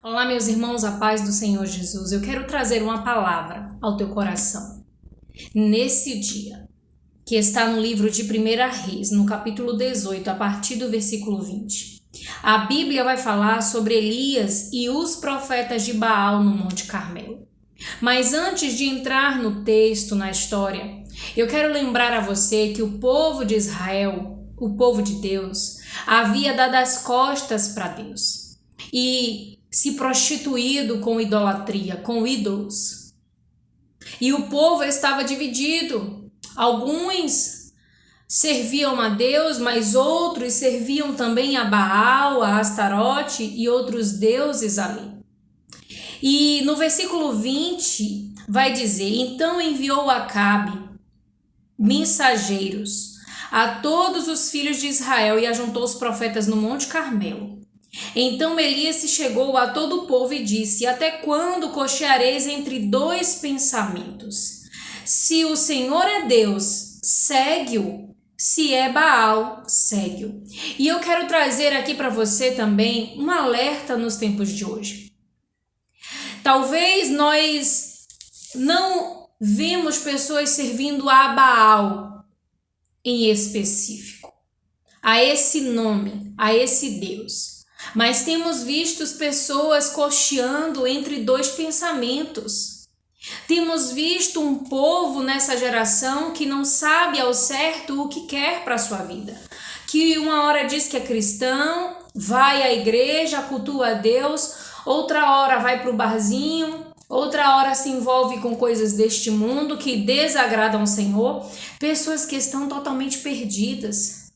Olá, meus irmãos, a paz do Senhor Jesus. Eu quero trazer uma palavra ao teu coração. Nesse dia, que está no livro de 1 Reis, no capítulo 18, a partir do versículo 20. A Bíblia vai falar sobre Elias e os profetas de Baal no Monte Carmelo. Mas antes de entrar no texto, na história, eu quero lembrar a você que o povo de Israel, o povo de Deus, havia dado as costas para Deus e se prostituído com idolatria, com ídolos. E o povo estava dividido. Alguns serviam a Deus, mas outros serviam também a Baal, a Astarote e outros deuses ali. E no versículo 20 vai dizer: então enviou Acabe mensageiros a todos os filhos de Israel e ajuntou os profetas no Monte Carmelo. Então Elias se chegou a todo o povo e disse: até quando cocheareis entre dois pensamentos? Se o Senhor é Deus, segue-o. Se é Baal, segue-o. E eu quero trazer aqui para você também um alerta nos tempos de hoje. Talvez nós não vemos pessoas servindo a Baal em específico, a esse nome, a esse Deus. Mas temos visto pessoas cocheando entre dois pensamentos. Temos visto um povo nessa geração que não sabe ao certo o que quer para a sua vida. Que uma hora diz que é cristão, vai à igreja, cultua a Deus, outra hora vai para o barzinho, outra hora se envolve com coisas deste mundo que desagradam o Senhor. Pessoas que estão totalmente perdidas.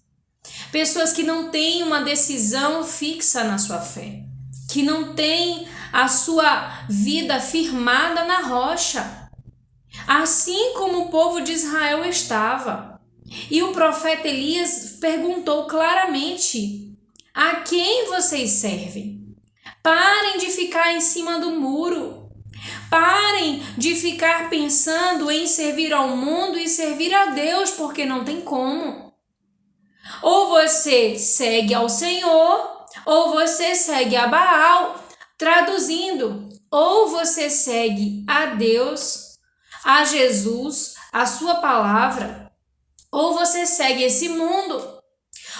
Pessoas que não têm uma decisão fixa na sua fé, que não têm a sua vida firmada na rocha, assim como o povo de Israel estava. E o profeta Elias perguntou claramente: a quem vocês servem? Parem de ficar em cima do muro. Parem de ficar pensando em servir ao mundo e servir a Deus, porque não tem como. Ou você segue ao Senhor, ou você segue a Baal. Traduzindo, ou você segue a Deus, a Jesus, a sua palavra, ou você segue esse mundo.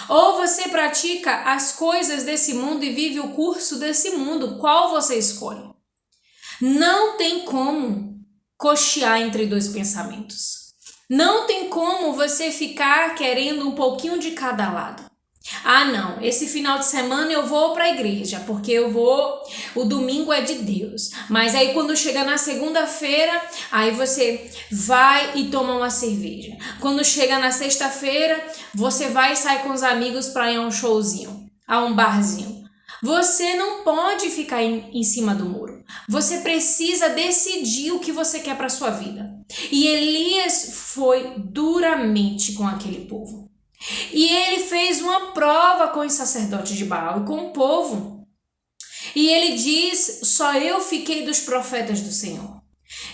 Ou você pratica as coisas desse mundo e vive o curso desse mundo. Qual você escolhe? Não tem como cochear entre dois pensamentos. Não tem como você ficar querendo um pouquinho de cada lado. Ah, não, esse final de semana eu vou para a igreja, porque o domingo é de Deus. Mas aí quando chega na segunda-feira, aí você vai e toma uma cerveja. Quando chega na sexta-feira, você vai e sai com os amigos para ir a um showzinho, a um barzinho. Você não pode ficar em cima do muro. Você precisa decidir o que você quer para sua vida. E Elias foi duramente com aquele povo. E ele fez uma prova com os sacerdotes de Baal e com o povo. E ele diz: só eu fiquei dos profetas do Senhor.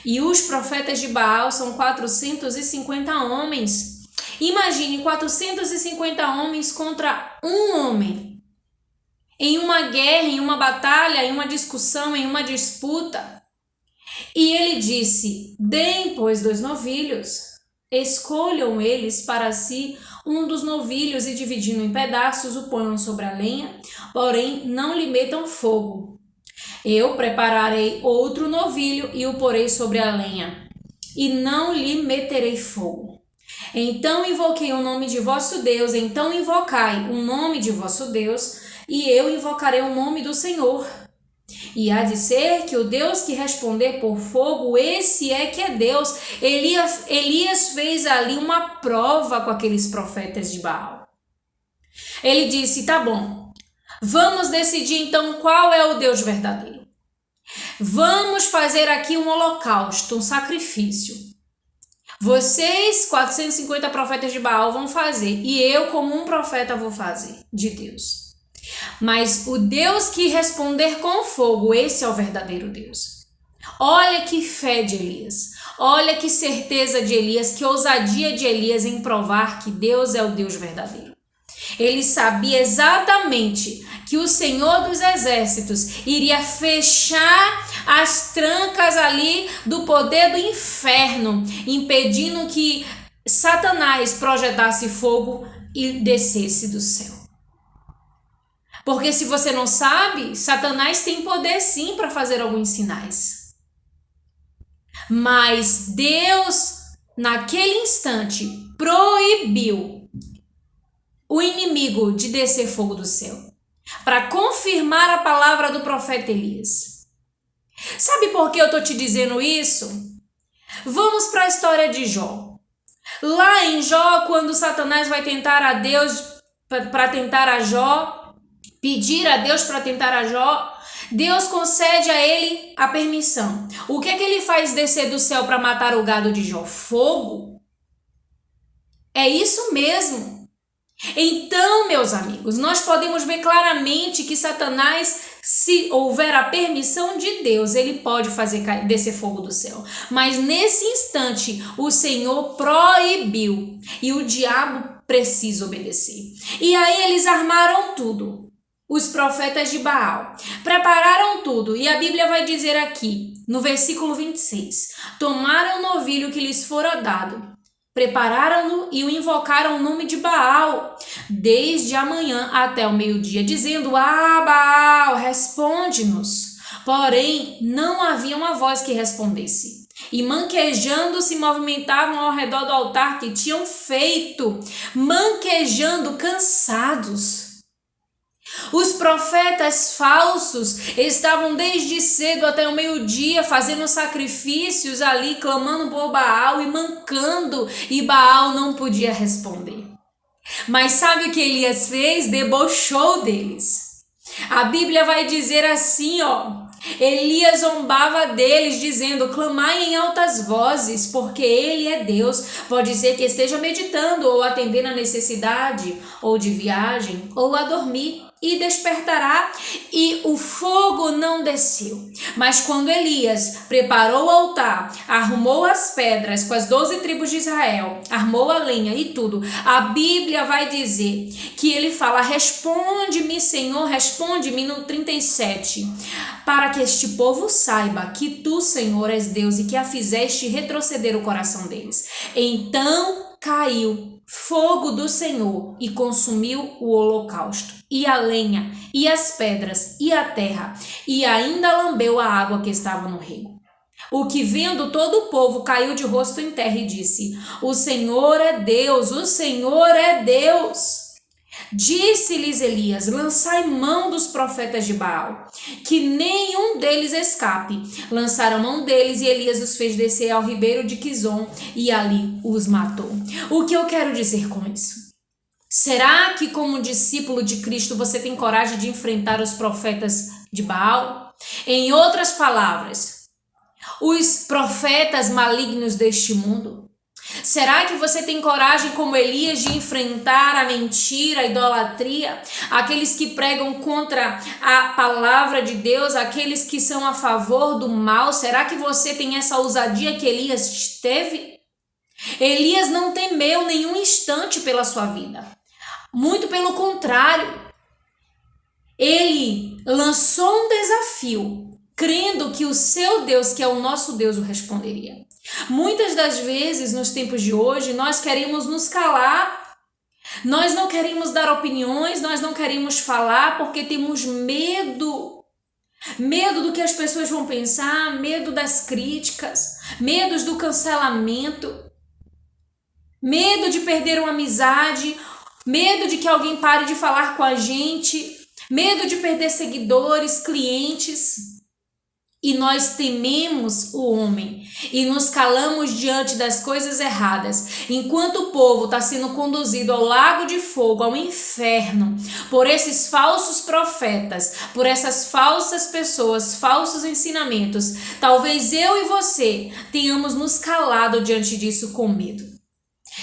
E os profetas de Baal são 450 homens. Imagine 450 homens contra um homem. Em uma guerra, em uma batalha, em uma discussão, em uma disputa. E ele disse: deem, pois, 2 novilhos. Escolham eles para si um dos novilhos e, dividindo em pedaços, o ponham sobre a lenha, porém não lhe metam fogo. Eu prepararei outro novilho e o porei sobre a lenha, e não lhe meterei fogo. Então invoquei o nome de vosso Deus, então invocai o nome de vosso Deus, e eu invocarei o nome do Senhor. E há de ser que o Deus que responder por fogo, esse é que é Deus. Elias fez ali uma prova com aqueles profetas de Baal. Ele disse: tá bom, vamos decidir então qual é o Deus verdadeiro. Vamos fazer aqui um holocausto, um sacrifício. Vocês, 450 profetas de Baal, vão fazer, e eu, como um profeta, vou fazer de Deus. Mas o Deus que responder com fogo, esse é o verdadeiro Deus. Olha que fé de Elias. Olha que certeza de Elias, que ousadia de Elias em provar que Deus é o Deus verdadeiro. Ele sabia exatamente que o Senhor dos Exércitos iria fechar as trancas ali do poder do inferno, impedindo que Satanás projetasse fogo e descesse do céu. Porque se você não sabe, Satanás tem poder sim para fazer alguns sinais. Mas Deus, naquele instante, proibiu o inimigo de descer fogo do céu, para confirmar a palavra do profeta Elias. Sabe por que eu estou te dizendo isso? Vamos para a história de Jó. Lá em Jó, quando Satanás vai tentar a Deus para tentar a Jó, pedir a Deus para tentar a Jó, Deus concede a ele a permissão. O que é que ele faz descer do céu para matar o gado de Jó? Fogo. É isso mesmo. Então, meus amigos, nós podemos ver claramente que Satanás, se houver a permissão de Deus, ele pode fazer descer fogo do céu. Mas nesse instante, o Senhor proibiu e o diabo precisa obedecer. E aí eles armaram tudo. Os profetas de Baal prepararam tudo, e a Bíblia vai dizer aqui, no versículo 26, tomaram o novilho que lhes fora dado, prepararam-no e o invocaram o nome de Baal, desde a manhã até o meio-dia, dizendo: Ah, Baal, responde-nos. Porém, não havia uma voz que respondesse. E manquejando se movimentavam ao redor do altar que tinham feito, manquejando, cansados. Os profetas falsos estavam desde cedo até o meio-dia fazendo sacrifícios ali, clamando por Baal e mancando, e Baal não podia responder. Mas sabe o que Elias fez? Debochou deles. A Bíblia vai dizer assim, Elias zombava deles, dizendo: clamai em altas vozes, porque ele é Deus. Pode ser que esteja meditando, ou atendendo a necessidade, ou de viagem, ou a dormir, e despertará. E o fogo não desceu. Mas quando Elias preparou o altar, arrumou as pedras com as 12 tribos de Israel, armou a lenha e tudo, a Bíblia vai dizer que ele fala: responde-me, Senhor, responde-me, no 37, para que este povo saiba que tu, Senhor, és Deus e que a fizeste retroceder o coração deles. Então caiu fogo do Senhor e consumiu o holocausto, e a lenha, e as pedras, e a terra, e ainda lambeu a água que estava no rego. O que vendo todo o povo caiu de rosto em terra e disse: o Senhor é Deus, o Senhor é Deus. Disse-lhes Elias: lançai mão dos profetas de Baal, que nenhum deles escape. Lançaram mão deles, e Elias os fez descer ao ribeiro de Quizon, e ali os matou. O que eu quero dizer com isso? Será que, como discípulo de Cristo, você tem coragem de enfrentar os profetas de Baal? Em outras palavras, os profetas malignos deste mundo? Será que você tem coragem, como Elias, de enfrentar a mentira, a idolatria, aqueles que pregam contra a palavra de Deus, aqueles que são a favor do mal? Será que você tem essa ousadia que Elias teve? Elias não temeu nenhum instante pela sua vida. Muito pelo contrário. Ele lançou um desafio, crendo que o seu Deus, que é o nosso Deus, o responderia. Muitas das vezes, nos tempos de hoje, nós queremos nos calar, nós não queremos dar opiniões, nós não queremos falar porque temos medo. Medo do que as pessoas vão pensar, medo das críticas, medo do cancelamento, medo de perder uma amizade, medo de que alguém pare de falar com a gente, medo de perder seguidores, clientes. E nós tememos o homem e nos calamos diante das coisas erradas, enquanto o povo está sendo conduzido ao lago de fogo, ao inferno, por esses falsos profetas, por essas falsas pessoas, falsos ensinamentos. Talvez eu e você tenhamos nos calado diante disso com medo.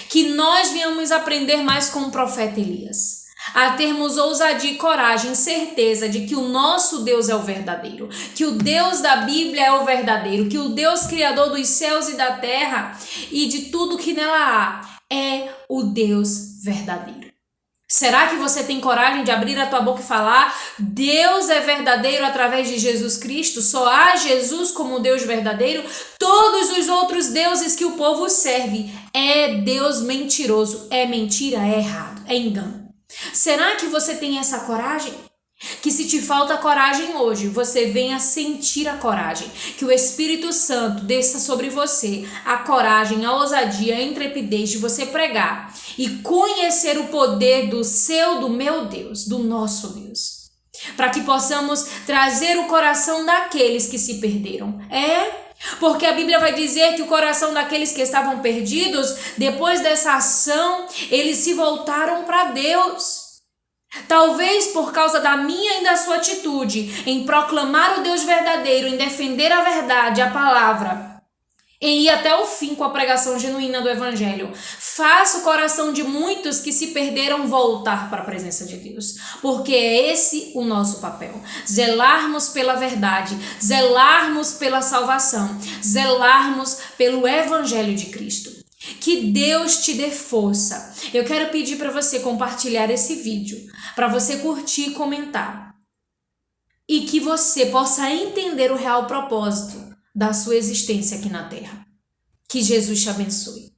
Que nós venhamos aprender mais com o profeta Elias, a termos ousadia e coragem, certeza de que o nosso Deus é o verdadeiro, que o Deus da Bíblia é o verdadeiro, que o Deus criador dos céus e da terra e de tudo que nela há é o Deus verdadeiro. Será que você tem coragem de abrir a tua boca e falar: Deus é verdadeiro através de Jesus Cristo? Só há Jesus como Deus verdadeiro? Todos os outros deuses que o povo serve é Deus mentiroso, é mentira, é errado, é engano. Será que você tem essa coragem? Que se te falta coragem hoje, você venha sentir a coragem. Que o Espírito Santo desça sobre você a coragem, a ousadia, a intrepidez de você pregar e conhecer o poder do meu Deus, do nosso Deus. Para que possamos trazer o coração daqueles que se perderam. Porque a Bíblia vai dizer que o coração daqueles que estavam perdidos, depois dessa ação, eles se voltaram para Deus. Talvez por causa da minha e da sua atitude em proclamar o Deus verdadeiro, em defender a verdade, a palavra, em ir até o fim com a pregação genuína do Evangelho, faça o coração de muitos que se perderam voltar para a presença de Deus. Porque é esse o nosso papel. Zelarmos pela verdade, zelarmos pela salvação, zelarmos pelo Evangelho de Cristo. Que Deus te dê força. Eu quero pedir para você compartilhar esse vídeo, para você curtir e comentar. E que você possa entender o real propósito da sua existência aqui na Terra. Que Jesus te abençoe.